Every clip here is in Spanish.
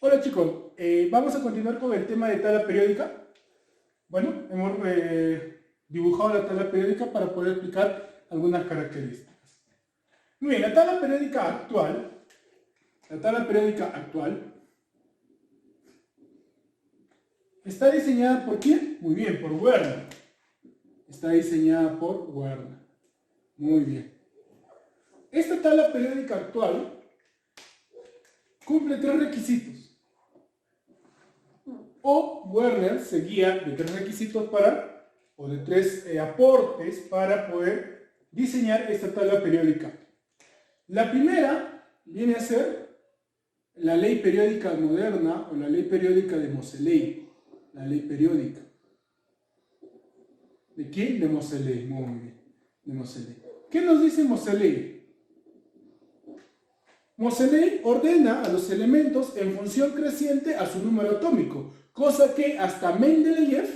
Hola chicos, vamos a continuar con el tema de tabla periódica. Bueno, hemos dibujado la tabla periódica para poder explicar algunas características. Muy bien, la tabla periódica actual está diseñada ¿por quién? Muy bien, por Werner. Está diseñada por Werner. Muy bien. Esta tabla periódica actual cumple tres requisitos. O Werner se guía de tres requisitos o de tres aportes para poder diseñar esta tabla periódica. La primera viene a ser la ley periódica moderna o la ley periódica de Moseley. La ley periódica. ¿De quién? De Moseley. Muy bien. De Moseley. ¿Qué nos dice Moseley? Moseley ordena a los elementos en función creciente a su número atómico, cosa que hasta Mendeleev,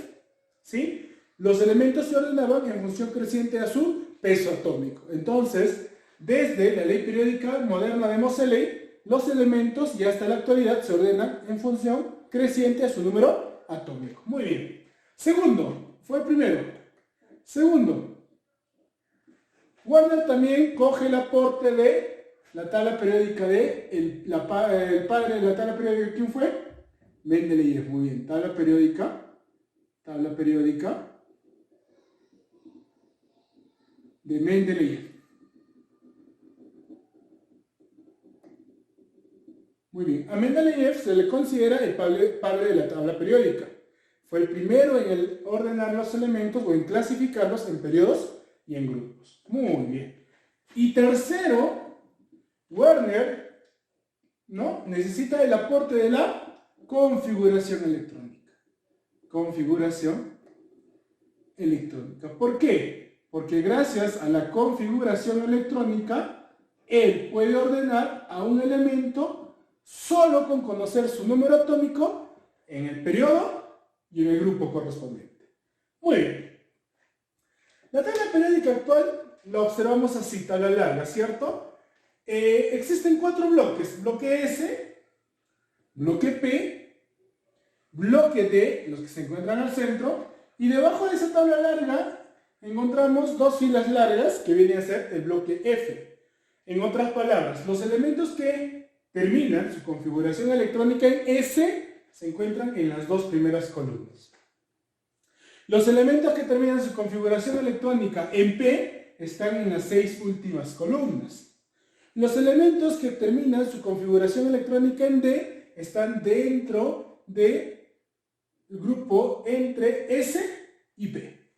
¿sí?, los elementos se ordenaban en función creciente a su peso atómico. Entonces, desde la ley periódica moderna de Moseley, los elementos ya hasta la actualidad se ordenan en función creciente a su número atómico. Muy bien. Segundo, fue primero. Segundo, Werner también coge el aporte de la tabla periódica de el padre de la tabla periódica. ¿Quién fue? Mendeleev. Muy bien. Tabla periódica de Mendeleev. Muy bien. A Mendeleev se le considera el padre de la tabla periódica. Fue el primero en ordenar los elementos o en clasificarlos en periodos y en grupos. Muy bien. Y tercero, Werner, ¿no?, necesita el aporte de la configuración electrónica. Configuración electrónica. ¿Por qué? Porque gracias a la configuración electrónica, él puede ordenar a un elemento solo con conocer su número atómico en el periodo y en el grupo correspondiente. Muy bien. La tabla periódica actual la observamos así, tabla larga, ¿cierto? Existen cuatro bloques: bloque S, bloque P, bloque D, los que se encuentran al centro, y debajo de esa tabla larga encontramos dos filas largas que viene a ser el bloque F. En otras palabras, los elementos que terminan su configuración electrónica en S se encuentran en las dos primeras columnas. Los elementos que terminan su configuración electrónica en P están en las 6 últimas columnas. Los elementos que terminan su configuración electrónica en D están dentro del grupo entre S y P.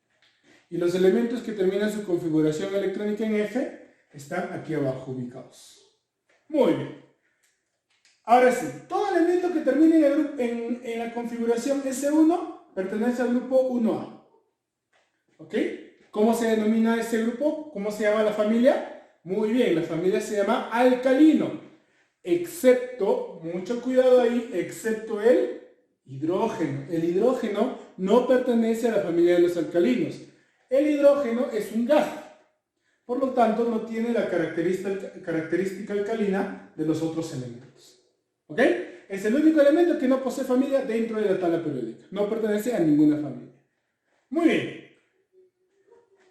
Y los elementos que terminan su configuración electrónica en F están aquí abajo ubicados. Muy bien. Ahora sí, todo elemento que termine en la configuración S1 pertenece al grupo 1A. ¿Ok? ¿Cómo se denomina ese grupo? ¿Cómo se llama la familia? Muy bien, la familia se llama alcalino, excepto, mucho cuidado ahí, excepto el hidrógeno. El hidrógeno no pertenece a la familia de los alcalinos. El hidrógeno es un gas, por lo tanto no tiene la característica alcalina de los otros elementos. ¿Ok? Es el único elemento que no posee familia dentro de la tabla periódica. No pertenece a ninguna familia. Muy bien.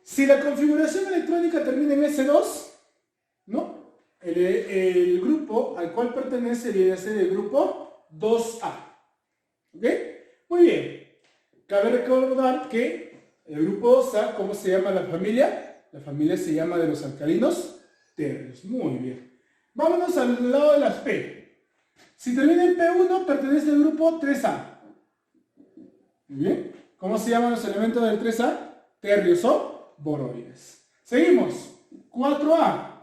Si la configuración electrónica termina en S2, ¿no?, el grupo al cual pertenece viene a ser el grupo 2A. ¿Ok? Muy bien. Cabe recordar que el grupo 2A, ¿cómo se llama la familia? La familia se llama de los alcalinos térreos. Muy bien. Vámonos al lado de las P. Si termina en P1, pertenece al grupo 3A. Muy bien. ¿Cómo se llaman los elementos del 3A? Térreos o boroides. Seguimos. 4A.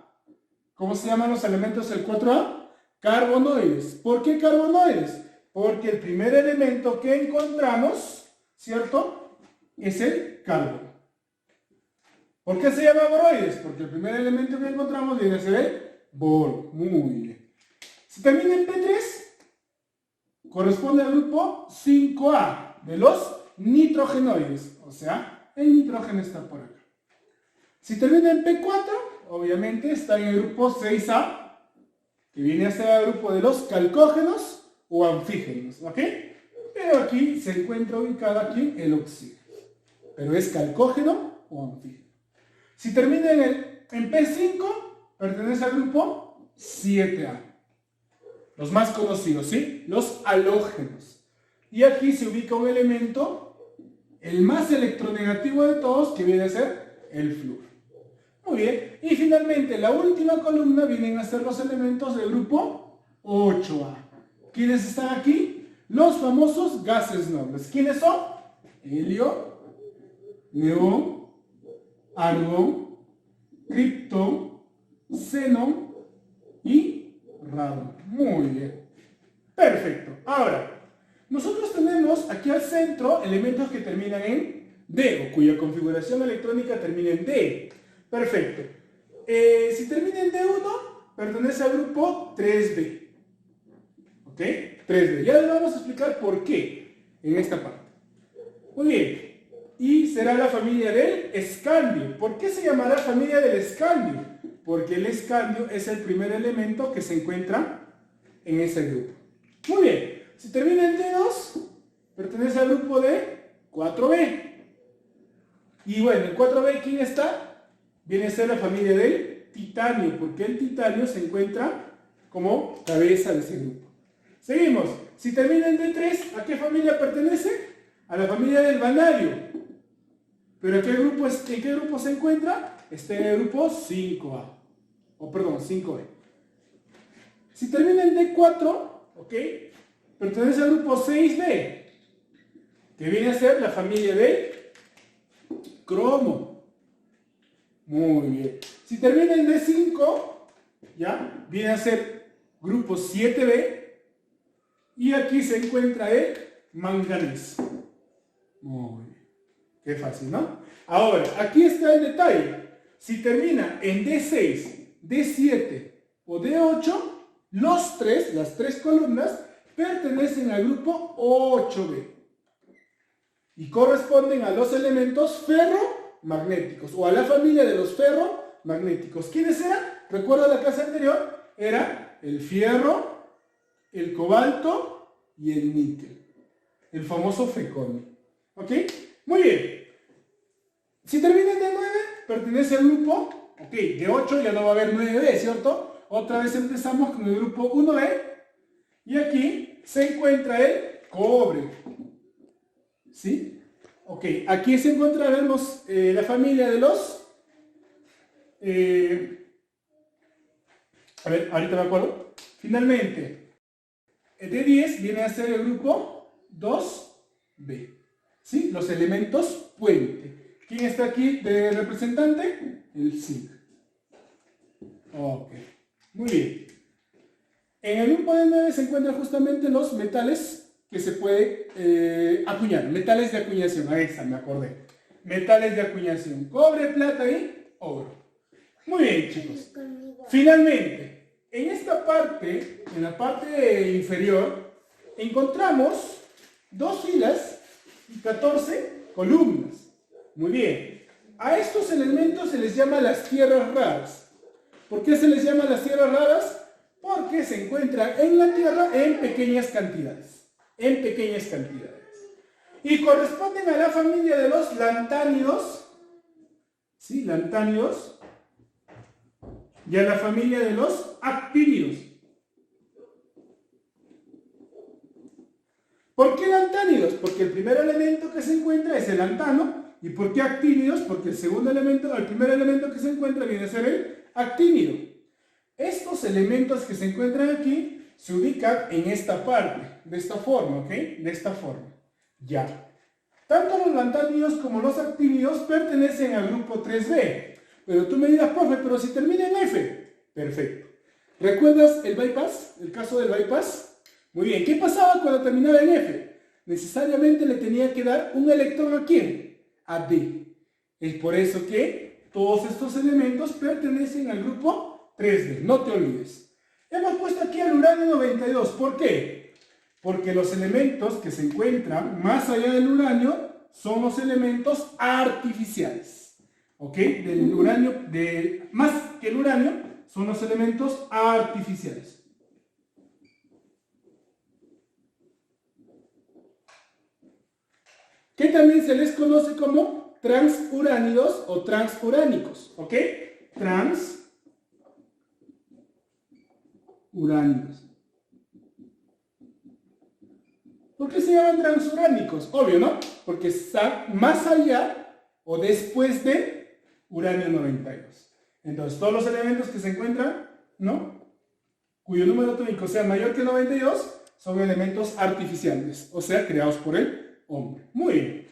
¿Cómo se llaman los elementos del 4A? Carbonoides. ¿Por qué carbonoides? Porque el primer elemento que encontramos, ¿cierto?, es el carbono. ¿Por qué se llama boroides? Porque el primer elemento que encontramos viene a ser el boro. Muy bien. Si termina en P3, corresponde al grupo 5A de los nitrogenoides. O sea, el nitrógeno está por acá. Si termina en P4, obviamente está en el grupo 6A, que viene a ser el grupo de los calcógenos o anfígenos, ¿ok? Pero aquí se encuentra ubicado aquí el oxígeno. Pero es calcógeno o anfígeno. Si termina en P5, pertenece al grupo 7A. Los más conocidos, ¿sí? Los halógenos. Y aquí se ubica un elemento, el más electronegativo de todos, que viene a ser el flúor. Muy bien. Y finalmente, la última columna vienen a ser los elementos del grupo 8A. ¿Quiénes están aquí? Los famosos gases nobles. ¿Quiénes son? Helio, neón, argón, criptón, xenón y radón. Muy bien. Perfecto. Ahora, nosotros tenemos aquí al centro elementos que terminan en D, o cuya configuración electrónica termina en D. Perfecto. Si termina en D1, pertenece al grupo 3B. ¿Ok? 3B. Ya les vamos a explicar por qué en esta parte. Muy bien. Y será la familia del escandio. ¿Por qué se llamará familia del escandio? Porque el escandio es el primer elemento que se encuentra en ese grupo. Muy bien. Si termina en D2, pertenece al grupo de 4B. Y bueno, en 4B, ¿quién está? Viene a ser la familia del titanio, porque el titanio se encuentra como cabeza de ese grupo. Seguimos. Si termina en D3, ¿a qué familia pertenece? A la familia del vanadio. ¿Pero en qué grupo se encuentra? Está en el grupo 5A. O perdón, 5B. Si termina en D4, ¿ok? Pertenece al grupo 6B, que viene a ser la familia del cromo. Muy bien. Si termina en D5, ya, viene a ser grupo 7B, y aquí se encuentra el manganeso. Muy bien. Qué fácil, ¿no? Ahora, aquí está el detalle. Si termina en D6, D7 o D8, las tres columnas, pertenecen al grupo 8B y corresponden a los elementos ferromagnéticos o a la familia de los ferromagnéticos. ¿Quiénes eran? Recuerda la clase anterior, era el fierro, el cobalto y el níquel, el famoso freconio. ¿Ok? Muy bien. Si termina en D9, pertenece al grupo, ok, de 8 ya no va a haber 9B, ¿cierto? Otra vez empezamos con el grupo 1B y aquí se encuentra el cobre. ¿Sí? Ok, aquí se encontraremos la familia de los... a ver, ahorita me acuerdo. Finalmente, D10 viene a ser el grupo 2B. ¿Sí? Los elementos puente. ¿Quién está aquí de representante? El zinc. Ok, muy bien. En el grupo de 9 se encuentran justamente los metales que se puede acuñar. Metales de acuñación. Ahí está, me acordé. Metales de acuñación. Cobre, plata y oro. Muy bien, chicos. Finalmente, en esta parte, en la parte inferior, encontramos 2 filas y 14 columnas. Muy bien. A estos elementos se les llama las tierras raras. ¿Por qué se les llama las tierras raras? Porque se encuentran en la Tierra en pequeñas cantidades. En pequeñas cantidades. Y corresponden a la familia de los lantánidos. ¿Sí? Lantánidos. Y a la familia de los actínidos. ¿Por qué lantánidos? Porque el primer elemento que se encuentra es el lantano. ¿Y por qué actínidos? Porque el primer elemento que se encuentra viene a ser el actínido. Estos elementos que se encuentran aquí se ubican en esta parte, de esta forma, ¿ok? De esta forma. Ya. Tanto los lantánidos como los actínidos pertenecen al grupo 3B. Pero tú me dirás, profe, pero si termina en F. Perfecto. ¿Recuerdas el bypass? El caso del bypass. Muy bien. ¿Qué pasaba cuando terminaba en F? Necesariamente le tenía que dar un electrón ¿a quién? A D. Es por eso que todos estos elementos pertenecen al grupo 3D. No te olvides. Hemos puesto aquí al uranio 92. ¿Por qué? Porque los elementos que se encuentran más allá del uranio son los elementos artificiales. ¿Ok? Del uranio, más que el uranio, son los elementos artificiales. que también se les conoce como transuránidos o transuránicos, ¿ok? Transuránidos. ¿Por qué se llaman transuránicos? Obvio, ¿no? Porque están más allá o después de uranio 92. Entonces, todos los elementos que se encuentran, ¿no?, cuyo número atómico sea mayor que 92, son elementos artificiales, o sea, creados por el hombre. Muy bien.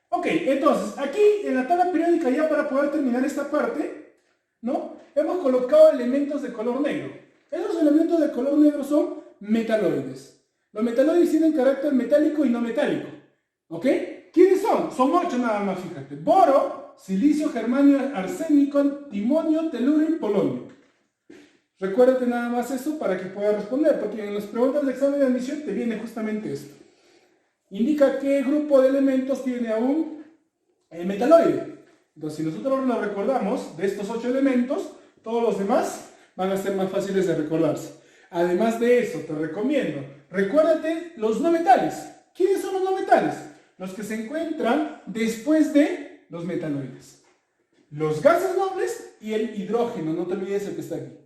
Ok, entonces, aquí en la tabla periódica, ya para poder terminar esta parte, ¿no?, hemos colocado elementos de color negro. Esos elementos de color negro son metaloides. Los metaloides tienen carácter metálico y no metálico. ¿Ok? ¿Quiénes son? Son 8 nada más, fíjate. Boro, silicio, germanio, arsénico, antimonio, teluro y polonio. Recuérdate nada más eso para que puedas responder, porque en las preguntas de examen de admisión te viene justamente esto. Indica qué grupo de elementos tiene a un metaloide. Entonces, si nosotros nos recordamos de estos 8 elementos, todos los demás van a ser más fáciles de recordarse. Además de eso, te recomiendo, recuérdate los no metales. ¿Quiénes son los no metales? Los que se encuentran después de los metaloides. Los gases nobles y el hidrógeno, no te olvides el que está aquí.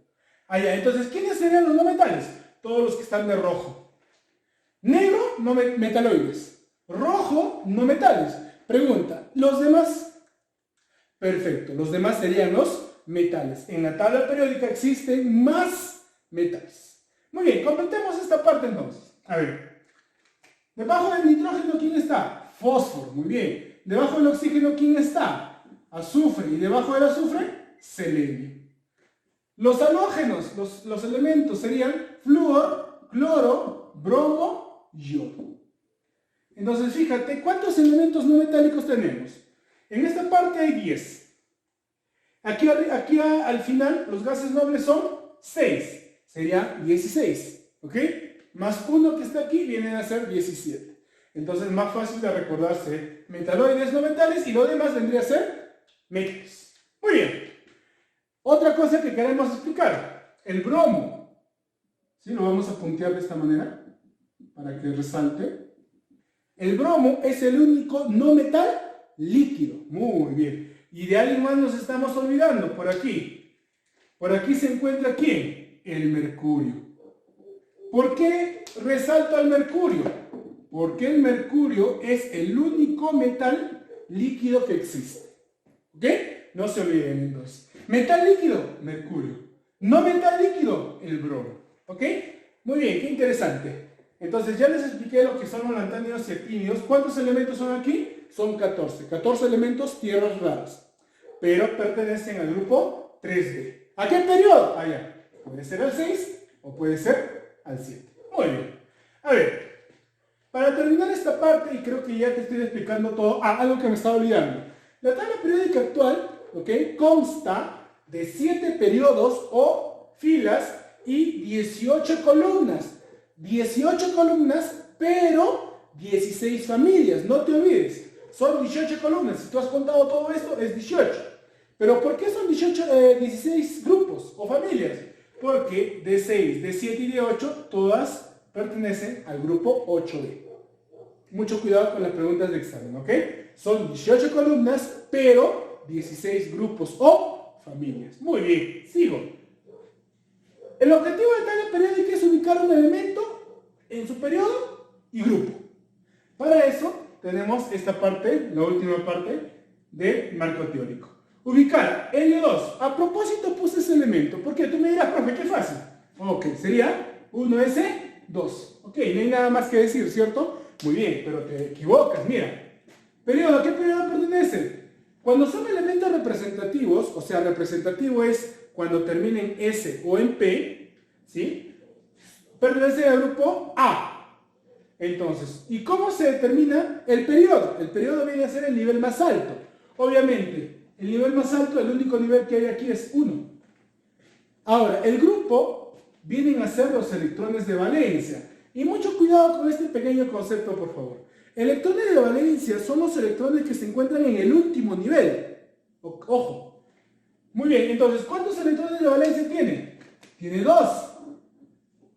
Allá, entonces, ¿quiénes serían los no metales? Todos los que están de rojo. Negro, no metaloides. Rojo, no metales. Pregunta, ¿los demás? Perfecto, los demás serían los metales. En la tabla periódica existen más metales. Muy bien, completemos esta parte entonces. A ver, debajo del nitrógeno, ¿quién está? Fósforo, muy bien. Debajo del oxígeno, ¿quién está? Azufre. Y debajo del azufre, selenio. Los halógenos, los elementos serían flúor, cloro, bromo, yodo. Entonces, fíjate, ¿cuántos elementos no metálicos tenemos? En esta parte hay 10. Aquí al final, los gases nobles son 6. Sería 16. ¿Ok? Más 1 que está aquí vienen a ser 17. Entonces, más fácil de recordarse metaloides, no metales, y lo demás vendría a ser metales. Muy bien. Otra cosa que queremos explicar, el bromo. ¿Sí? Lo vamos a puntear de esta manera para que resalte. El bromo es el único no metal líquido. Muy bien. Y de alguien más nos estamos olvidando, por aquí. Por aquí se encuentra ¿quién? El mercurio. ¿Por qué resalto al mercurio? Porque el mercurio es el único metal líquido que existe. ¿Ok? No se olviden entonces. Metal líquido, mercurio. No metal líquido, el bromo. ¿Ok? Muy bien, qué interesante. Entonces ya les expliqué lo que son los lantánidos y actínidos. ¿Cuántos elementos son aquí? Son 14. 14 elementos, tierras raras. Pero pertenecen al grupo 3D. ¿A qué periodo? Allá. Puede ser al 6 o puede ser al 7. Muy bien. A ver, para terminar esta parte, y creo que ya te estoy explicando todo, algo que me estaba olvidando. La tabla periódica actual, ¿ok?, consta de 7 periodos o filas y 18 columnas. 18 columnas, pero 16 familias. No te olvides, son 18 columnas. Si tú has contado todo esto, es 18. Pero ¿por qué son 16 grupos o familias? Porque de 6, de 7 y de 8, todas pertenecen al grupo 8D. Mucho cuidado con las preguntas de examen, ¿ok? Son 18 columnas, pero 16 grupos o familias. Muy bien, sigo. El objetivo de tabla periódica es ubicar un elemento en su periodo y grupo. Para eso tenemos esta parte, la última parte del marco teórico. Ubicar helio 2. A propósito puse ese elemento, porque tú me dirás, profe, qué fácil. Ok, sería 1s2. Ok, no hay nada más que decir, ¿cierto? Muy bien, pero te equivocas, mira. Periodo, ¿a qué periodo pertenece? Cuando son elementos representativos, o sea, representativo es cuando termina en S o en P, ¿sí? Pertenece al grupo A. Entonces, ¿y cómo se determina el periodo? El periodo viene a ser el nivel más alto. Obviamente, el nivel más alto, el único nivel que hay aquí es 1. Ahora, el grupo vienen a ser los electrones de valencia. Y mucho cuidado con este pequeño concepto, por favor. Electrones de valencia son los electrones que se encuentran en el último nivel. Ojo. Muy bien, entonces, ¿cuántos electrones de valencia tiene? Tiene 2.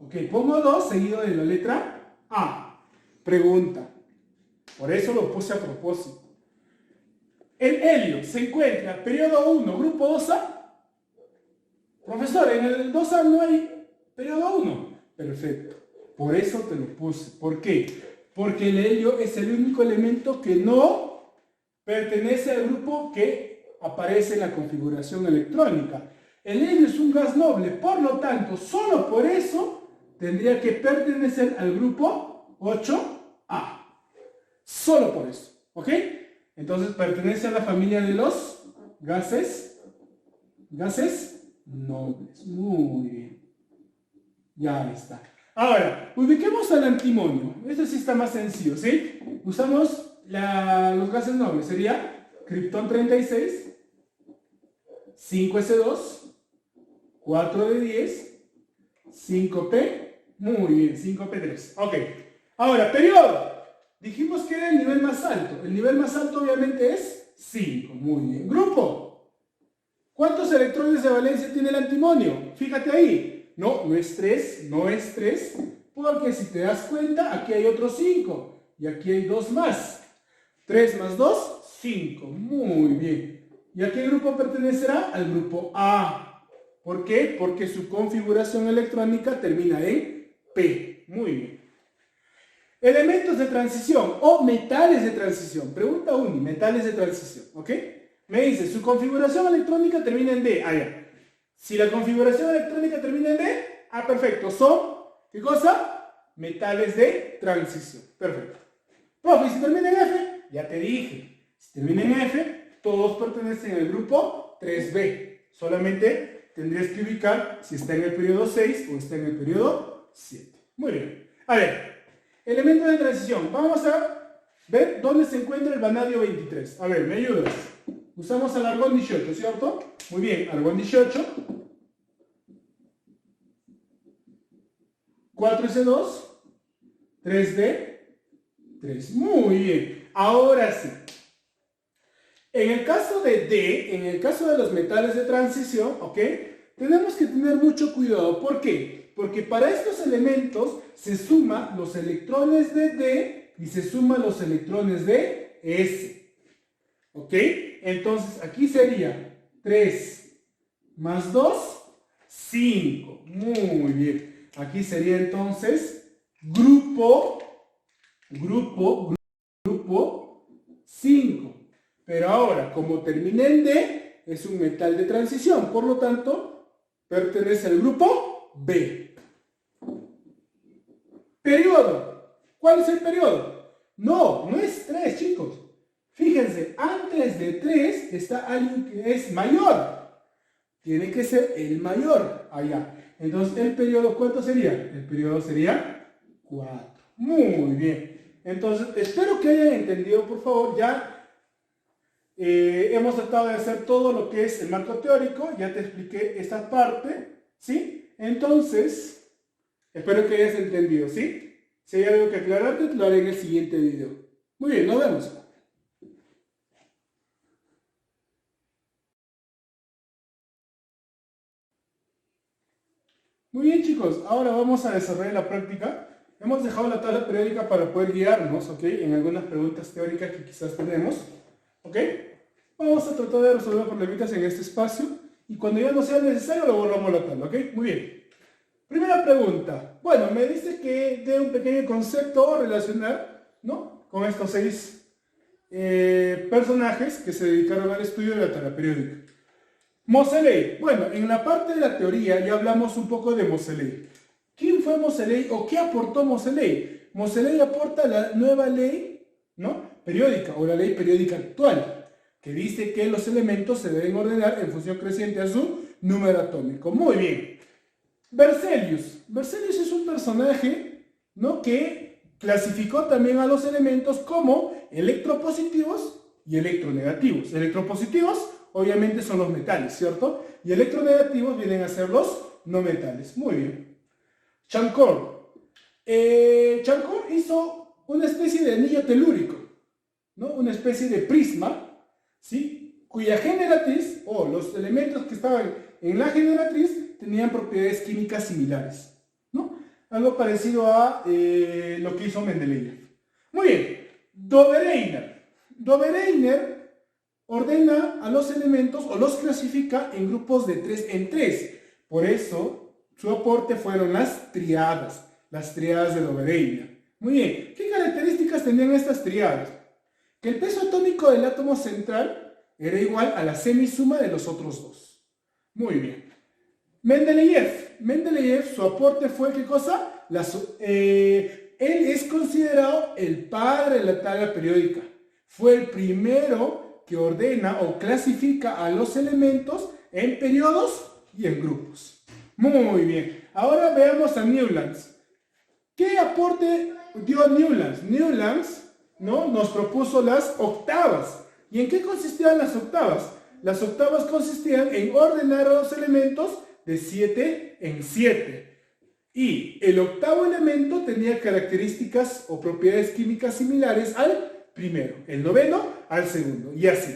Ok, pongo 2 seguido de la letra A. Pregunta. Por eso lo puse a propósito. El helio se encuentra periodo 1, grupo 2A. Profesor, en el 2A no hay periodo 1. Perfecto. Por eso te lo puse. ¿Por qué? Porque el helio es el único elemento que no pertenece al grupo que aparece en la configuración electrónica. El helio es un gas noble, por lo tanto, solo por eso tendría que pertenecer al grupo 8A. Solo por eso. ¿Ok? Entonces pertenece a la familia de los gases nobles. Muy bien. Ya está. Ahora, ubiquemos al antimonio. Este sí está más sencillo, ¿sí? Usamos los gases nobles. Sería criptón 36, 5s2, 4 de 10, 5p. Muy bien, 5p3. Ok. Ahora, periodo. Dijimos que era el nivel más alto. El nivel más alto obviamente es 5. Muy bien. Grupo. ¿Cuántos electrones de valencia tiene el antimonio? Fíjate ahí. No es 3, no es 3. Porque si te das cuenta, aquí hay otros 5. Y aquí hay 2 más. 3 más 2, 5. Muy bien. ¿Y a qué grupo pertenecerá? Al grupo A. ¿Por qué? Porque su configuración electrónica termina en P. Muy bien. Elementos de transición o metales de transición. Pregunta 1, metales de transición, ¿ok? Me dice, su configuración electrónica termina en D. Ah, ya. Si la configuración electrónica termina en D, perfecto. Son, ¿qué cosa? Metales de transición. Perfecto. Profe, ¿y si termina en F? Ya te dije. Si termina en F, todos pertenecen al grupo 3B. Solamente tendrías que ubicar si está en el periodo 6 o está en el periodo 7. Muy bien. A ver. Elementos de transición. Vamos a ver dónde se encuentra el vanadio 23. A ver, ¿me ayudas? Usamos el argón 18, ¿cierto? Muy bien, argón 18. 4s2. 3d. 3. Muy bien. Ahora sí. En el caso de D, en el caso de los metales de transición, ¿ok? Tenemos que tener mucho cuidado. ¿Por qué? Porque para estos elementos se suman los electrones de D y se suman los electrones de S. ¿Ok? Entonces aquí sería 3 más 2, 5. Muy bien. Aquí sería entonces grupo 5. Pero ahora, como termina en D, es un metal de transición. Por lo tanto, pertenece al grupo B. Periodo. ¿Cuál es el periodo? No es 3, chicos. Fíjense, antes de 3 está alguien que es mayor. Tiene que ser el mayor allá. Entonces, ¿el periodo cuánto sería? El periodo sería 4. Muy bien. Entonces, espero que hayan entendido, por favor. Ya hemos tratado de hacer todo lo que es el marco teórico. Ya te expliqué esta parte, ¿sí? Entonces, espero que hayas entendido, ¿sí? Si hay algo que aclararte, te lo haré en el siguiente video. Muy bien, nos vemos. Muy bien, chicos. Ahora vamos a desarrollar la práctica. Hemos dejado la tabla periódica para poder guiarnos, ¿ok? En algunas preguntas teóricas que quizás tenemos, ¿ok? Vamos a tratar de resolver problemitas en este espacio y cuando ya no sea necesario lo borramos la tabla, ¿ok? Muy bien. Primera pregunta. Bueno, me dice que dé un pequeño concepto o relacionar, ¿no? Con estos 6 personajes que se dedicaron al estudio de la tabla periódica. Moseley. Bueno, en la parte de la teoría ya hablamos un poco de Moseley. ¿Quién fue Moseley o qué aportó Moseley? Moseley aporta la nueva ley, ¿no? Periódica o la ley periódica actual, que dice que los elementos se deben ordenar en función creciente a su número atómico. Muy bien. Berzelius. Berzelius es un personaje, ¿no? Que clasificó también a los elementos como electropositivos y electronegativos. Electropositivos obviamente son los metales, ¿cierto? Y electronegativos vienen a ser los no metales. Muy bien. Chancor. Chancor hizo una especie de anillo telúrico, ¿no? Una especie de prisma, ¿sí? Cuya generatriz, o los elementos que estaban en la generatriz, tenían propiedades químicas similares, ¿no? Algo parecido a lo que hizo Mendeleev. Muy bien. Dobereiner. Dobereiner ordena a los elementos o los clasifica en grupos de 3 en 3. Por eso, su aporte fueron las triadas de Dobereiner. Muy bien, ¿qué características tenían estas triadas? Que el peso atómico del átomo central era igual a la semisuma de los otros dos. Muy bien. Mendeleev, su aporte fue, ¿qué cosa? Él es considerado el padre de la tabla periódica. Fue el primero que ordena o clasifica a los elementos en periodos y en grupos. Muy bien. Ahora veamos a Newlands. ¿Qué aporte dio Newlands? Newlands, ¿no?, nos propuso las octavas. ¿Y en qué consistían las octavas? Las octavas consistían en ordenar a los elementos de 7 en 7. Y el octavo elemento tenía características o propiedades químicas similares al primero, el noveno al segundo, y así.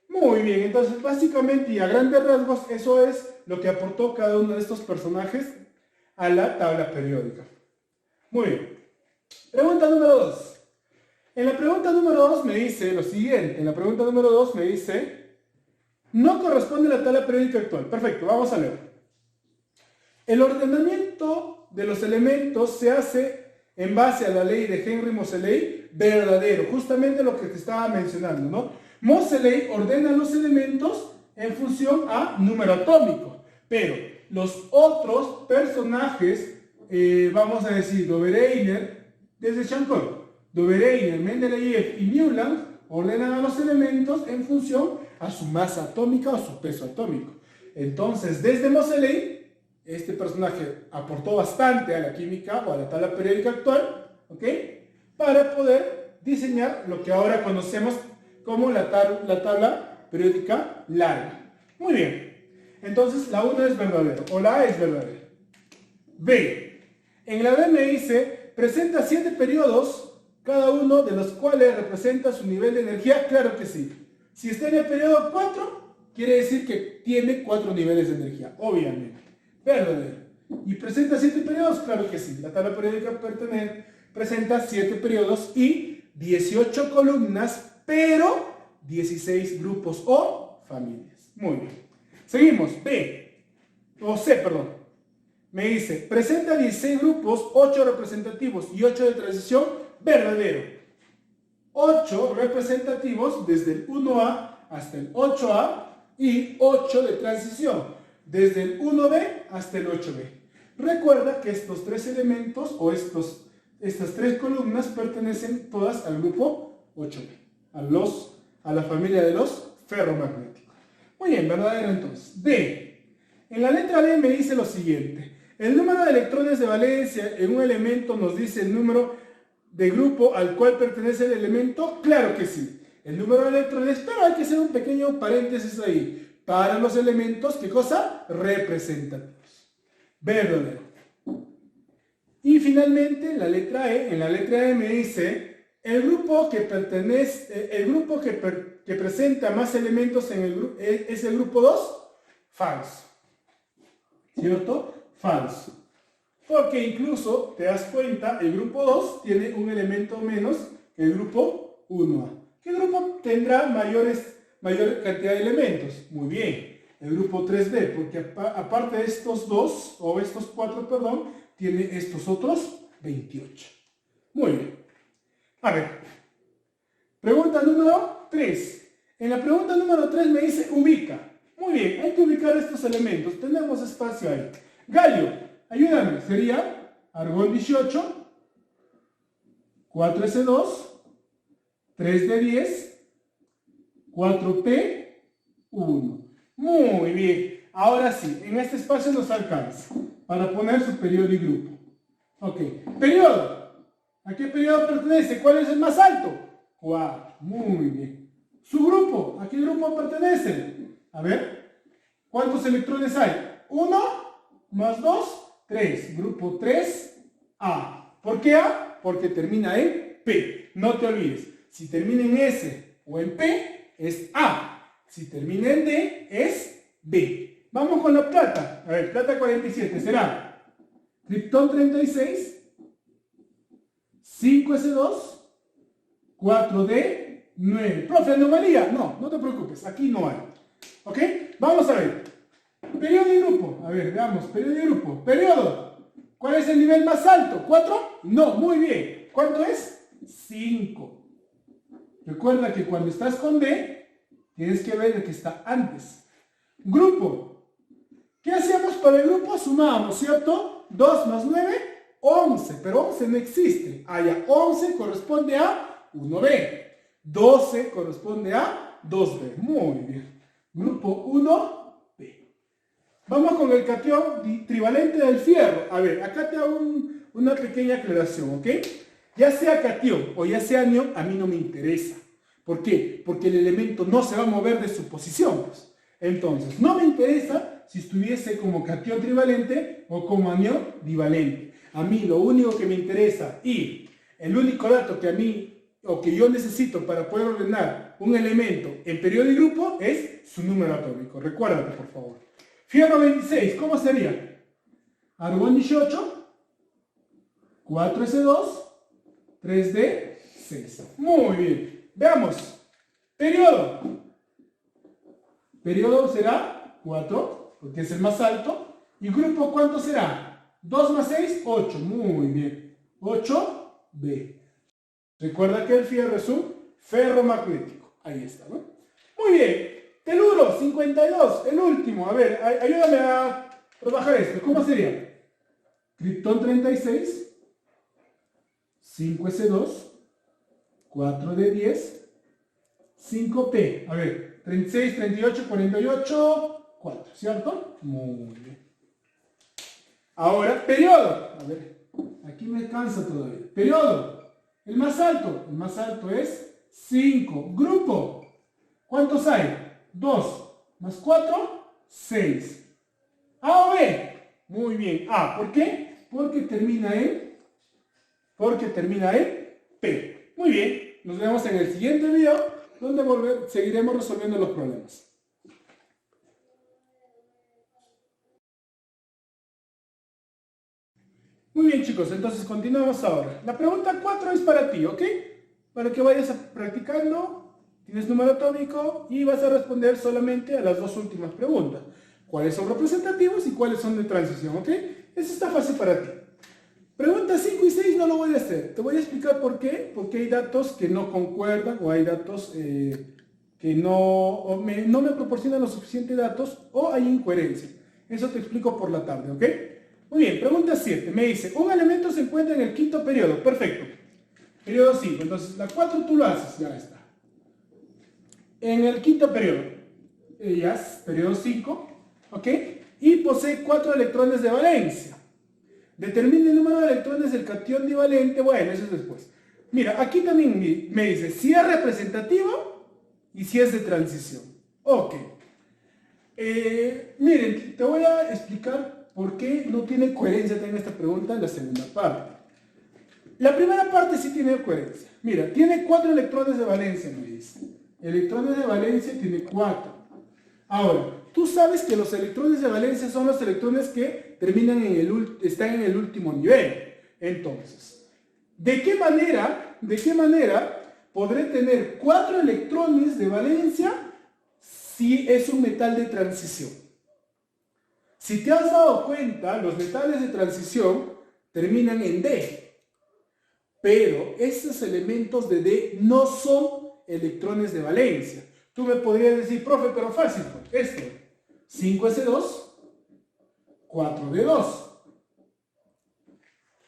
Muy bien, entonces básicamente y a grandes rasgos eso es lo que aportó cada uno de estos personajes a la tabla periódica. Muy bien. Pregunta número 2. En la pregunta número 2 me dice lo siguiente. En la pregunta número 2 me dice, no corresponde a la tabla periódica actual. Perfecto, vamos a leer. El ordenamiento de los elementos se hace en base a la ley de Henry Moseley verdadero. Justamente lo que te estaba mencionando, ¿no? Moseley ordena los elementos en función a número atómico. Pero los otros personajes, vamos a decir, Dobereiner, desde Chancol, Dobereiner, Mendeleev y Newlands ordenan a los elementos en función a su masa atómica o su peso atómico. Entonces, desde Moseley, este personaje aportó bastante a la química o a la tabla periódica actual, ¿ok?, para poder diseñar lo que ahora conocemos como la tabla periódica larga. Muy bien. Entonces, la 1 es verdadera, o la A es verdadera. B. En la B me dice, presenta 7 periodos, cada uno de los cuales representa su nivel de energía. Claro que sí. Si está en el periodo 4, quiere decir que tiene 4 niveles de energía, obviamente. Verdadero. ¿Y presenta 7 periodos? Claro que sí. La tabla periódica presenta 7 periodos y 18 columnas, pero 16 grupos o familias. Muy bien. Seguimos. C, perdón. Me dice, presenta 16 grupos, 8 representativos y 8 de transición. Verdadero. 8 representativos desde el 1A hasta el 8A y 8 de transición desde el 1B hasta el 8B. Recuerda que estos 3 elementos o estas 3 columnas pertenecen todas al grupo 8B, a la familia de los ferromagnéticos. Muy bien, verdadero entonces. D. En la letra D me dice lo siguiente. El número de electrones de valencia en un elemento nos dice el número de grupo al cual pertenece el elemento. Claro que sí. El número de electrones, pero hay que hacer un pequeño paréntesis ahí. Para los elementos, ¿qué cosa? Representativos. Verdadero. Y finalmente, en la letra E me dice, el grupo que presenta más elementos en el grupo es el grupo 2. Falso. ¿Cierto? Falso. Porque incluso, te das cuenta, el grupo 2 tiene un elemento menos que el grupo 1A. ¿Qué grupo tendrá mayor cantidad de elementos? Muy bien, el grupo 3B, porque aparte de estos 2, o estos 4, perdón, tiene estos otros 28. Muy bien. A ver, pregunta número 3. En la pregunta número 3 me dice ubica. Muy bien, hay que ubicar estos elementos. Tenemos espacio ahí. Galio, ayúdame. Sería argón 18, 4S2, 3D10, 4P1. Muy bien. Ahora sí, en este espacio nos alcanza para poner su periodo y grupo. Ok. Periodo. ¿A qué periodo pertenece? ¿Cuál es el más alto? 4. Muy bien. Su grupo. ¿A qué grupo pertenece? A ver. ¿Cuántos electrones hay? 1 más 2, 3. Grupo 3A. ¿Por qué A? Porque termina en P. No te olvides. Si termina en S o en P, es A. Si termina en D, es B. Vamos con la plata. A ver, plata 47 será Krypton 36, 5S2, 4D, 9. Profe, anomalía. No, no te preocupes, aquí no hay. ¿Ok? Vamos a ver. Periodo y grupo. A ver, veamos. Periodo y grupo. Periodo. ¿Cuál es el nivel más alto? ¿4? No, muy bien. ¿Cuánto es? 5. Recuerda que cuando estás con D, tienes que ver el que está antes. Grupo. ¿Qué hacíamos para el grupo? Sumábamos, ¿cierto? 2 más 9, 11. Pero 11 no existe. Ya 11 corresponde a 1B. 12 corresponde a 2B. Muy bien. Grupo 1B. Vamos con el catión trivalente del fierro. A ver, acá te hago una pequeña aclaración, ¿ok? Ya sea catión o ya sea anión, a mí no me interesa. ¿Por qué? Porque el elemento no se va a mover de su posición. Pues. Entonces, no me interesa si estuviese como catión trivalente o como anión divalente. A mí lo único que me interesa y el único dato que a mí o que yo necesito para poder ordenar un elemento en periodo y grupo es su número atómico. Recuérdate, por favor. Fierro 26, ¿cómo sería? Argón 18, 4S2, 3D6. Muy bien. Veamos. Periodo. Periodo será 4, porque es el más alto. ¿Y grupo cuánto será? 2 más 6, 8. Muy bien. 8B. Recuerda que el fierro es un ferromagnético. Ahí está, ¿no? Muy bien. Teluro 52, el último. A ver, ayúdame a trabajar esto. ¿Cómo sería? Criptón 36, 5S2, 4D10, 5P. A ver, 36, 38, 48, 4, ¿cierto? Muy bien. Ahora, periodo. A ver, aquí me cansa todavía. Periodo. El más alto es 5. Grupo. ¿Cuántos hay? 2 más 4, 6. ¿A o B? Muy bien. A, ¿por qué? Porque termina en P. Muy bien. Nos vemos en el siguiente video donde seguiremos resolviendo los problemas. Muy bien, chicos, entonces continuamos ahora. La pregunta 4 es para ti, ¿ok? Para que vayas practicando, tienes número atómico y vas a responder solamente a las dos últimas preguntas. ¿Cuáles son representativos y cuáles son de transición, ok? Eso está fácil para ti. Preguntas 5 y 6 no lo voy a hacer. Te voy a explicar por qué. Porque hay datos que no concuerdan o hay datos que no me proporcionan los suficientes datos o hay incoherencia. Eso te explico por la tarde, ¿ok? Muy bien, pregunta 7. Me dice, un elemento se encuentra en el quinto periodo. Perfecto. Periodo 5. Entonces, la 4 tú lo haces. Ya está. En el quinto periodo. Ellas, periodo 5. ¿Ok? Y posee 4 electrones de valencia. Determina el número de electrones del catión divalente. Bueno, eso es después. Mira, aquí también me dice si es representativo y si es de transición. Ok. Miren, te voy a explicar por qué no tiene coherencia en esta pregunta en la segunda parte. La primera parte sí tiene coherencia. Mira, tiene 4 electrones de valencia, me dice. Electrones de valencia tiene 4. Ahora, tú sabes que los electrones de valencia son los electrones que terminan están en el último nivel. Entonces, ¿de qué manera podré tener 4 electrones de valencia si es un metal de transición? Si te has dado cuenta, los metales de transición terminan en D. Pero estos elementos de D no son electrones de valencia. Tú me podrías decir, profe, pero fácil, esto. 5S2, 4D2.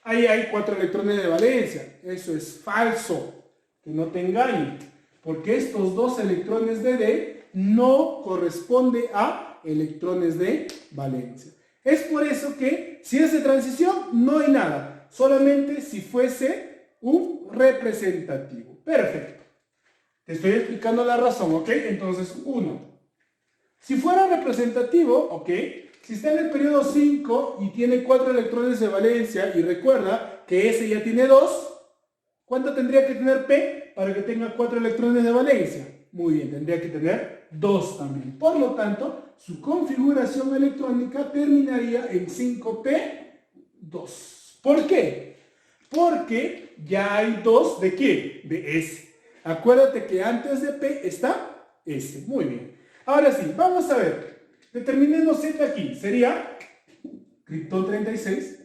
Ahí hay 4 electrones de valencia. Eso es falso. Que no te engañen. Porque estos 2 electrones de D no corresponden a electrones de valencia. Es por eso que si es de transición no hay nada, solamente si fuese un representativo. Perfecto. Te estoy explicando la razón, ¿ok? Entonces, 1. Si fuera representativo, ¿ok? Si está en el periodo 5 y tiene 4 electrones de valencia y recuerda que ese ya tiene 2, ¿cuánto tendría que tener P para que tenga 4 electrones de valencia? Muy bien, tendría que tener 2 también. Por lo tanto, su configuración electrónica terminaría en 5P2. ¿Por qué? Porque ya hay 2 ¿de qué? De S. Acuérdate que antes de P está S. Muy bien. Ahora sí, vamos a ver. Determinemos Z aquí. Sería Krypton 36,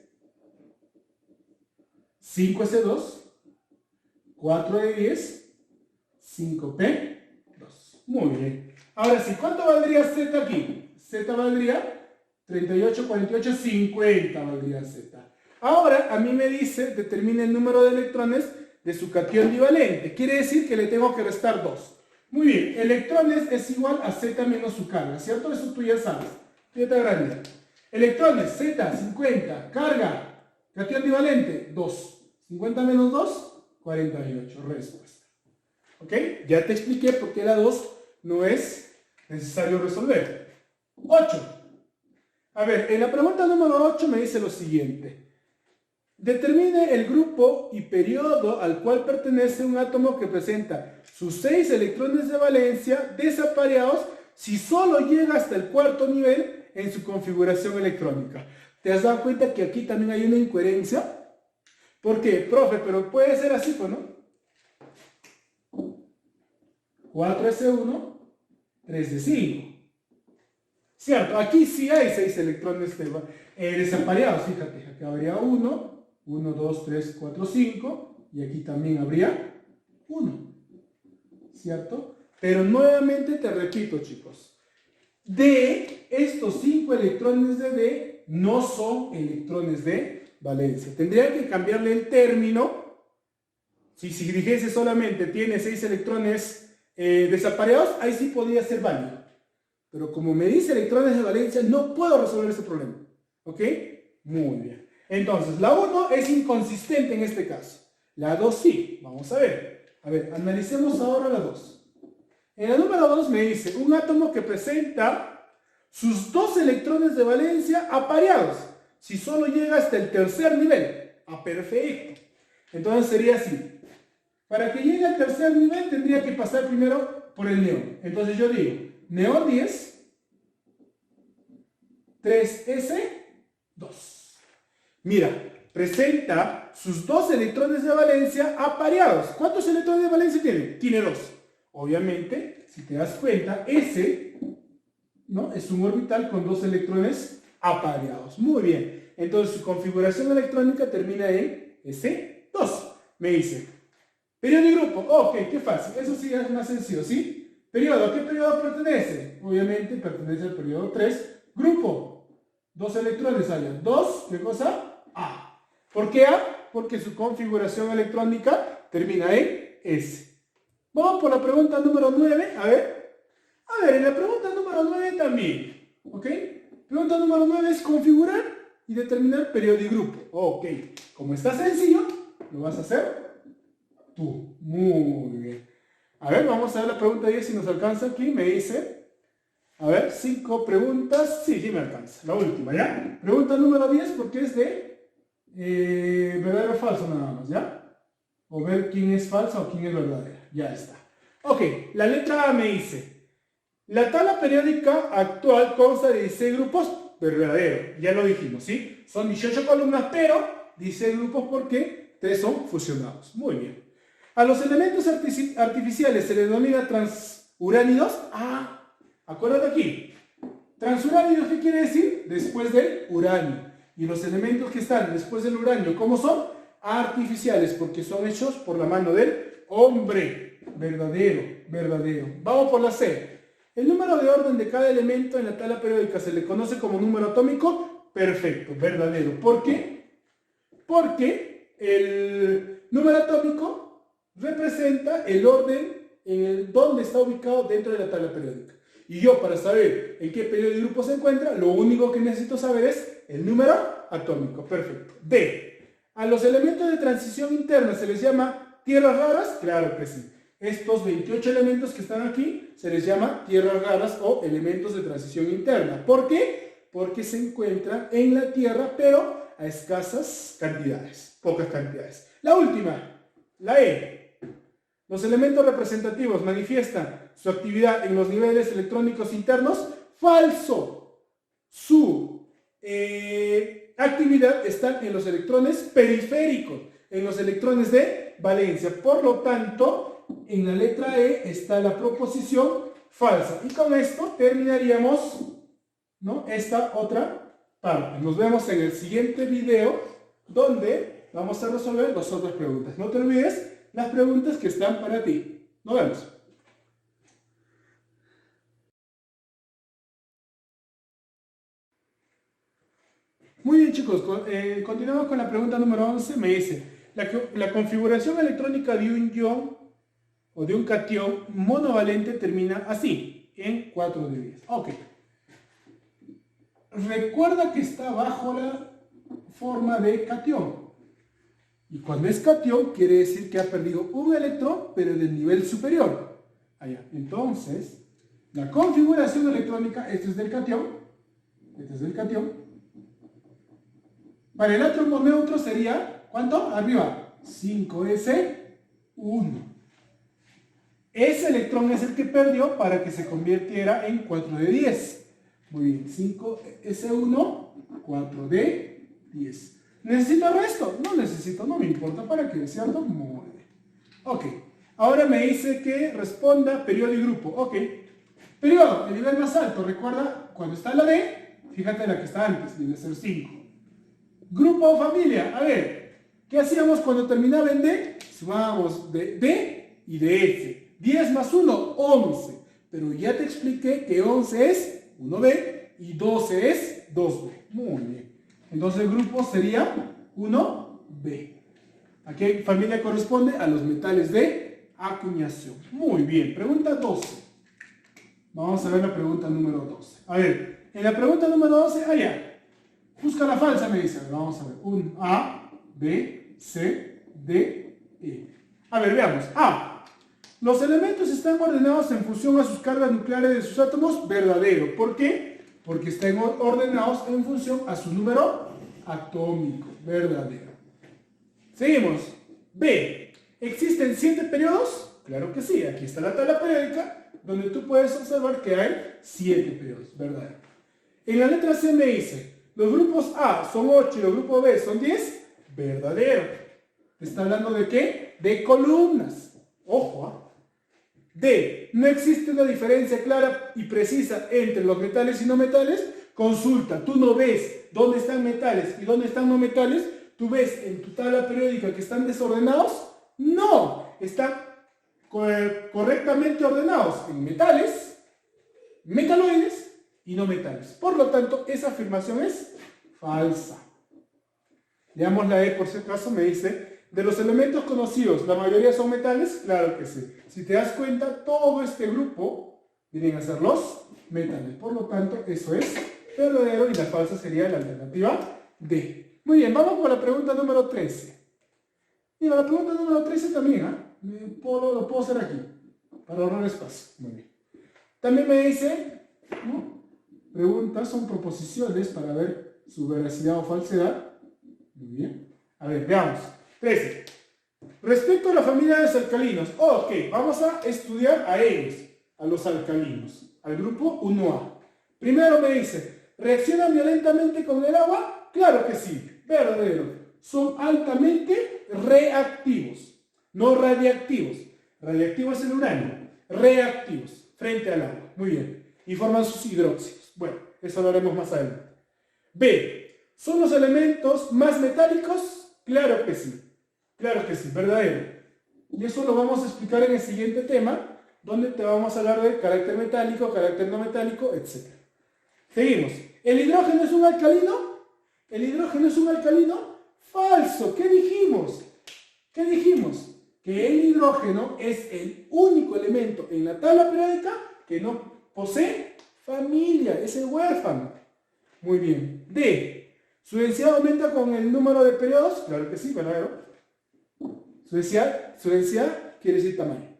5S2, 4E10, 5P2. Muy bien. Ahora sí, ¿cuánto valdría Z aquí? Z valdría 38, 48, 50 valdría Z. Ahora, a mí me dice, determine el número de electrones de su catión divalente. Quiere decir que le tengo que restar 2. Muy bien, electrones es igual a Z menos su carga, ¿cierto? Eso tú ya sabes. Zeta grande. Electrones, Z, 50. Carga, catión divalente, 2. 50 menos 2, 48. Respuesta. ¿Ok? Ya te expliqué por qué la 2 no es necesario resolver. 8. A ver, en la pregunta número 8 me dice lo siguiente. Determine el grupo y periodo al cual pertenece un átomo que presenta sus 6 electrones de valencia desapareados si solo llega hasta el cuarto nivel en su configuración electrónica. ¿Te has dado cuenta que aquí también hay una incoherencia? ¿Por qué? Profe, pero puede ser así, ¿no? 4S1, 3D5. Cierto, aquí sí hay 6 electrones desapareados. Fíjate, aquí habría 1, 2, 3, 4, 5. Y aquí también habría 1. ¿Cierto? Pero nuevamente te repito, chicos. D, estos 5 electrones de D no son electrones de valencia. Tendría que cambiarle el término. Si dijese solamente tiene 6 electrones desapareados, ahí sí podría ser válido. Pero como me dice electrones de valencia, no puedo resolver ese problema. ¿Ok? Muy bien. Entonces, la 1 es inconsistente en este caso. La 2 sí. Vamos a ver. A ver, analicemos ahora la 2. En la número 2 me dice un átomo que presenta sus 2 electrones de valencia apareados. Si solo llega hasta el tercer nivel. Ah, perfecto. Entonces sería así. Para que llegue al tercer nivel tendría que pasar primero por el neón. Entonces yo digo, neón 10, 3S2. Mira, presenta sus 2 electrones de valencia apareados. ¿Cuántos electrones de valencia tiene? Tiene 2. Obviamente, si te das cuenta, S, ¿no?, es un orbital con 2 electrones apareados. Muy bien. Entonces su configuración electrónica termina en S2. Me dice, periodo y grupo. Ok, qué fácil. Eso sí es más sencillo, ¿sí? Periodo, ¿a qué periodo pertenece? Obviamente pertenece al periodo 3. Grupo, 2 electrones haya. 2, ¿qué cosa? A. ¿Por qué A? Porque su configuración electrónica termina en S. Vamos por la pregunta número 9. A ver, en la pregunta número 9 también. ¿Ok? Pregunta número 9 es configurar y determinar periodo y grupo. Ok, como está sencillo, lo vas a hacer tú. Muy bien. A ver, vamos a ver la pregunta 10 si nos alcanza aquí. Me dice, a ver, 5 preguntas. Sí, sí me alcanza. La última, ¿ya? Pregunta número 10 porque es de verdadero o falso nada más, ¿ya? O ver quién es falsa o quién es verdadera. Ya está. Ok, la letra A me dice, la tabla periódica actual consta de 16 grupos. Verdadero, ya lo dijimos, ¿sí? Son 18 columnas, pero 16 grupos porque 3 son fusionados. Muy bien. A los elementos artificiales se les denomina transuránidos. Ah, acuérdate aquí. Transuránidos, ¿qué quiere decir? Después del uranio. Y los elementos que están después del uranio, ¿cómo son? Artificiales, porque son hechos por la mano del hombre. Verdadero, verdadero. Vamos por la C. El número de orden de cada elemento en la tabla periódica se le conoce como número atómico. Perfecto, verdadero. ¿Por qué? Porque el número atómico representa el orden en el donde está ubicado dentro de la tabla periódica. Y yo, para saber en qué periodo y grupo se encuentra, lo único que necesito saber es el número atómico. Perfecto. D. ¿A los elementos de transición interna se les llama tierras raras? Claro que sí. Estos 28 elementos que están aquí se les llama tierras raras o elementos de transición interna. ¿Por qué? Porque se encuentran en la Tierra, pero a escasas cantidades, pocas cantidades. La última, la E. Los elementos representativos manifiestan su actividad en los niveles electrónicos internos. Falso. Su actividad está en los electrones periféricos, en los electrones de valencia. Por lo tanto, En la letra E está la proposición falsa. Y con esto terminaríamos, ¿no?, esta otra parte. Nos vemos en el siguiente video donde vamos a resolver las otras preguntas. No te olvides las preguntas que están para ti. Nos vemos. Muy bien, chicos, continuamos con la pregunta número 11. Me dice, la configuración electrónica de un ion o de un catión monovalente termina así, en 4 de 10. Ok. Recuerda que está bajo la forma de catión. Y cuando es catión, quiere decir que ha perdido un electrón, pero del nivel superior. Allá. Entonces, la configuración electrónica, este es del catión, este es del catión. Para el átomo neutro sería, ¿cuánto? Arriba, 5s1. Ese electrón es el que perdió para que se convirtiera en 4 de 10. Muy bien, 5s1, 4 de 10. ¿Necesito el resto? No necesito, no me importa. ¿Para qué? ¿Cierto? Muy bien. Ok, ahora me dice que responda periodo y grupo. Ok, periodo, el nivel más alto. Recuerda, cuando está la D, fíjate la que está antes, debe ser 5. Grupo o familia, a ver, ¿qué hacíamos cuando terminaba en D? Sumábamos de D y de F. 10 más 1, 11. Pero ya te expliqué que 11 es 1B y 12 es 2B. Muy bien. Entonces el grupo sería 1B. ¿A qué familia corresponde? A los metales de acuñación. Muy bien. Pregunta 12. Vamos a ver la pregunta número 12. A ver, en la pregunta número 12, allá. Busca la falsa, me dice. Vamos a ver. Un A, B, C, D, E. A ver, veamos. A. Los elementos están ordenados en función a sus cargas nucleares de sus átomos. Verdadero. ¿Por qué? Porque están ordenados en función a su número atómico. Verdadero. Seguimos. B. ¿Existen 7 periodos? Claro que sí. Aquí está la tabla periódica donde tú puedes observar que hay 7 periodos. Verdadero. En la letra C me dice, los grupos A son 8 y los grupos B son 10. Verdadero. ¿Está hablando de qué? De columnas. Ojo, ¿eh? D. No existe una diferencia clara y precisa entre los metales y no metales. Consulta. Tú no ves dónde están metales y dónde están no metales. ¿Tú ves en tu tabla periódica que están desordenados? No. Están correctamente ordenados en metales, metaloides y no metales. Por lo tanto, esa afirmación es falsa. Leamos la E por si acaso. Me dice, de los elementos conocidos, ¿la mayoría son metales? Claro que sí. Si te das cuenta, todo este grupo vienen a ser los metales. Por lo tanto, eso es verdadero y la falsa sería la alternativa D. Muy bien, vamos por la pregunta número 13. Mira, la pregunta número 13 también, lo puedo hacer aquí, para ahorrar espacio. Muy bien. También me dice, ¿no?, preguntas son proposiciones para ver su veracidad o falsedad. Muy bien. A ver, veamos. 13. Respecto a la familia de los alcalinos. Ok, vamos a estudiar a ellos, a los alcalinos, al grupo 1A. Primero me dice, ¿reaccionan violentamente con el agua? Claro que sí, verdadero. Son altamente reactivos, no radiactivos. Radiactivo es el uranio. Reactivos, frente al agua. Muy bien. Y forman sus hidróxidos. Bueno, eso lo haremos más adelante. B. ¿Son los elementos más metálicos? Claro que sí. Claro que sí, verdadero. Y eso lo vamos a explicar en el siguiente tema, donde te vamos a hablar de carácter metálico, carácter no metálico, etc. Seguimos. ¿El hidrógeno es un alcalino? ¿El hidrógeno es un alcalino? Falso. ¿Qué dijimos? ¿Qué dijimos? Que el hidrógeno es el único elemento en la tabla periódica que no posee familia, es el huérfano. Muy bien. D. ¿Su densidad aumenta con el número de periodos? Claro que sí, verdadero. Su densidad quiere decir tamaño.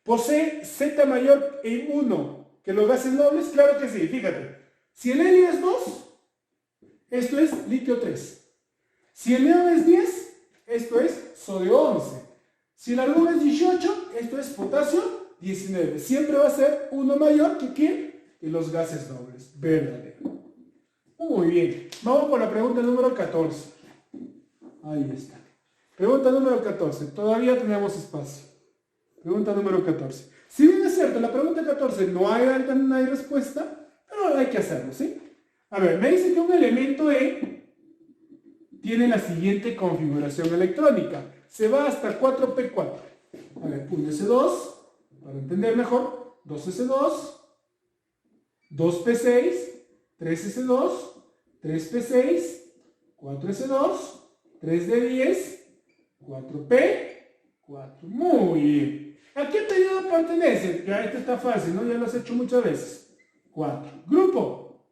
¿Posee Z mayor en 1 que los gases nobles? Claro que sí, fíjate. Si el helio es 2, esto es litio 3. Si el neón es 10, esto es sodio 11. Si el argón es 18, esto es potasio 19. Siempre va a ser uno mayor que ¿quién? Que los gases nobles. Verdadero. Muy bien. Vamos por la pregunta número 14. Ahí está. Pregunta número 14. Todavía tenemos espacio. Pregunta número 14. Si bien es cierto, la pregunta 14 no hay respuesta, pero hay que hacerlo, ¿sí? A ver, me dice que un elemento E tiene la siguiente configuración electrónica. Se va hasta 4p4. A ver, 1s2, para entender mejor, 2s2, 2p6, 3s2, 3p6, 4s2, 3d10, 4p4. Muy bien. ¿A qué periodo pertenece? Ya esto está fácil, ¿no? Ya lo has hecho muchas veces. 4. Grupo.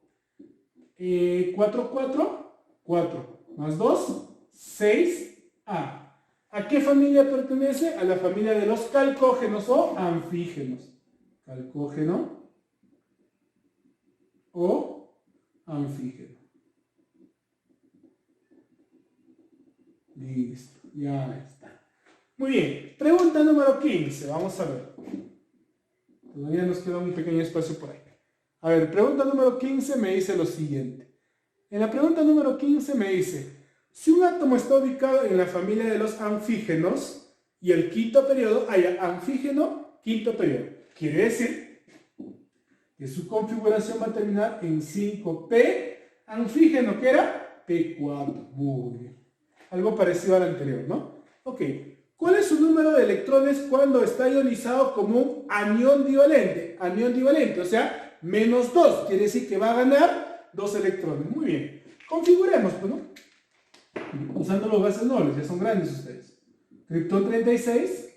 4, 4, 4. Más 2, 6a. ¿A qué familia pertenece? A la familia de los calcógenos o anfígenos. Calcógeno o anfígeno. Listo, ya está. Muy bien, pregunta número 15, vamos a ver. Todavía nos queda un pequeño espacio por ahí. A ver, pregunta número 15 me dice lo siguiente. En la pregunta número 15 me dice, si un átomo está ubicado en la familia de los anfígenos y el quinto periodo haya anfígeno, quinto periodo. Quiere decir que su configuración va a terminar en 5p, anfígeno, ¿qué era? P4. Muy bien. Algo parecido al anterior, ¿no? Ok. ¿Cuál es su número de electrones cuando está ionizado como un anión divalente? Anión divalente, o sea, menos 2. Quiere decir que va a ganar 2 electrones. Muy bien. Configuremos, pues, ¿no? Usando los gases nobles, ya son grandes ustedes. Criptón 36,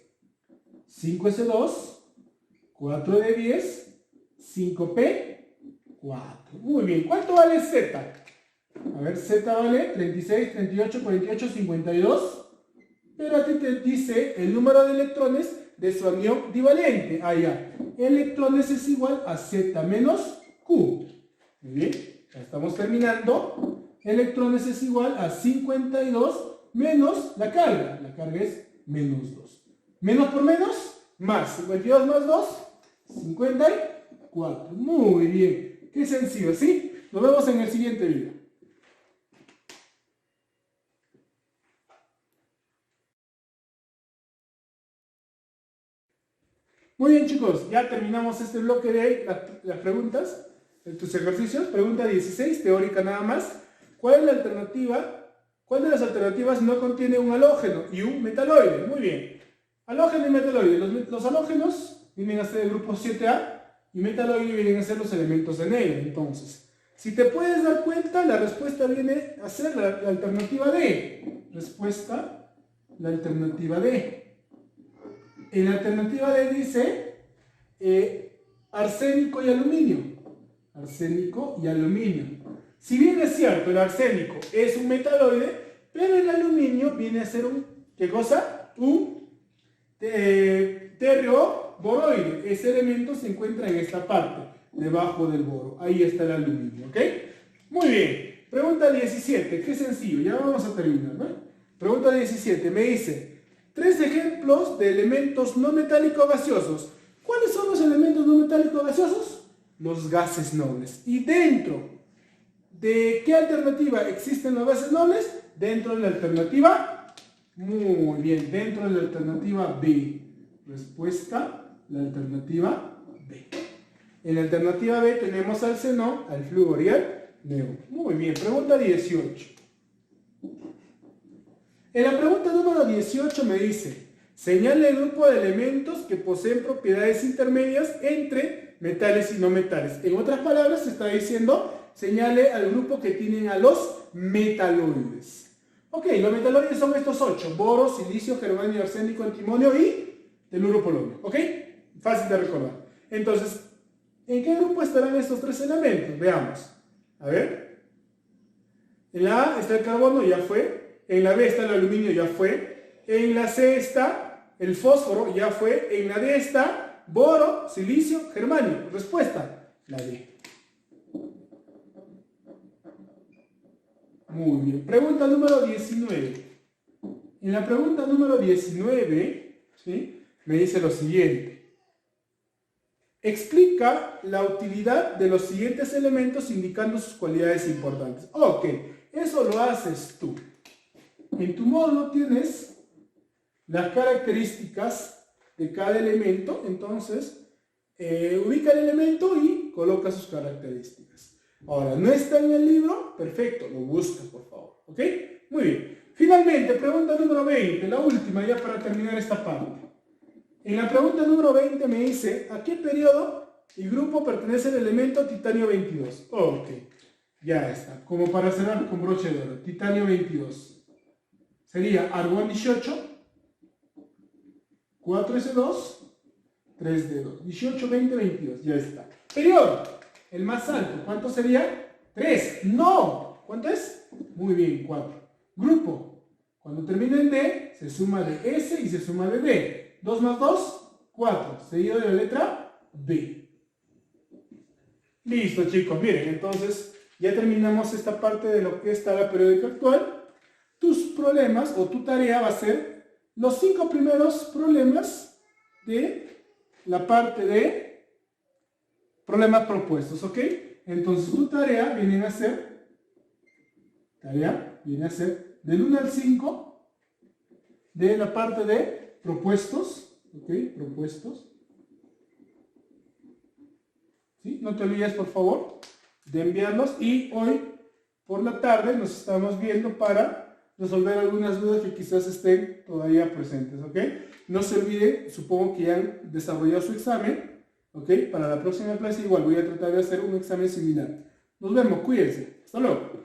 5s2, 4d10, 5p4. Muy bien. ¿Cuánto vale Z? A ver, Z vale 36, 38, 48, 52. Pero a ti te dice el número de electrones de su anión divalente. Ah, ya. Electrones es igual a Z menos Q. Muy bien. Ya estamos terminando. Electrones es igual a 52 menos la carga. La carga es menos 2. Menos por menos, más. 52 más 2, 54. Muy bien. Qué sencillo, ¿sí? Nos vemos en el siguiente video. Muy bien, chicos, ya terminamos este bloque de las preguntas, de tus ejercicios. Pregunta 16, teórica nada más. ¿Cuál es la alternativa? ¿Cuál de las alternativas no contiene un halógeno y un metaloide? Muy bien. Halógeno y metaloide. Los halógenos vienen a ser el grupo 7A y metaloide vienen a ser los elementos de negro. Entonces, si te puedes dar cuenta, la respuesta viene a ser la alternativa D. Respuesta, la alternativa D. En la alternativa D dice arsénico y aluminio. Arsénico y aluminio. Si bien es cierto, el arsénico es un metaloide, pero el aluminio viene a ser un, ¿qué cosa? Un terreoboroide. Ese elemento se encuentra en esta parte, debajo del boro. Ahí está el aluminio, ¿ok? Muy bien. Pregunta 17, qué sencillo, ya vamos a terminar, ¿no? Pregunta 17, me dice, 3 ejemplos de elementos no metálicos gaseosos. ¿Cuáles son los elementos no metálicos gaseosos? Los gases nobles. ¿Y dentro de qué alternativa existen los gases nobles? Dentro de la alternativa, muy bien, dentro de la alternativa B. Respuesta, la alternativa B. En la alternativa B tenemos al xenón, al flúor y al neón. Muy bien, pregunta 18. En la pregunta número 18 me dice, señale el grupo de elementos que poseen propiedades intermedias entre metales y no metales. En otras palabras, se está diciendo, señale al grupo que tienen a los metaloides. Ok, los metaloides son estos 8, boro, silicio, germanio, arsénico, antimonio y teluro polonio. Ok, fácil de recordar. Entonces, ¿en qué grupo estarán estos 3 elementos? Veamos. A ver. En la A está el carbono, ya fue. En la B está el aluminio, ya fue. En la C está el fósforo, ya fue. En la D está boro, silicio, germanio. Respuesta, la D. Muy bien. Pregunta número 19. En la pregunta número 19, ¿sí?, me dice lo siguiente. Explica la utilidad de los siguientes elementos indicando sus cualidades importantes. Ok, eso lo haces tú. En tu módulo tienes las características de cada elemento, entonces ubica el elemento y coloca sus características. Ahora, ¿no está en el libro? Perfecto, lo busca, por favor. ¿Ok? Muy bien. Finalmente, pregunta número 20, la última ya para terminar esta parte. En la pregunta número 20 me dice, ¿a qué periodo y grupo pertenece el elemento titanio 22? Ok, ya está. Como para cerrar con broche de oro. Titanio 22. Sería argón 18, 4s2, 3d2. 18, 20, 22. Ya está. Periodo, el más alto. ¿Cuánto sería? 3. No. ¿Cuánto es? Muy bien, 4. Grupo, cuando termina en D, se suma de S y se suma de D. 2 más 2, 4. Seguido de la letra B. Listo, chicos. Miren, entonces ya terminamos esta parte de lo que es tabla periódica actual. Tus problemas o tu tarea va a ser los 5 primeros problemas de la parte de problemas propuestos, ¿ok? Entonces tu tarea viene a ser del 1 al 5 de la parte de propuestos, ¿ok? Propuestos. ¿Sí? No te olvides, por favor, de enviarlos. Y hoy, por la tarde, nos estamos viendo para resolver algunas dudas que quizás estén todavía presentes, ¿ok? No se olviden, supongo que ya han desarrollado su examen, ¿ok? Para la próxima clase igual voy a tratar de hacer un examen similar. Nos vemos, cuídense. Hasta luego.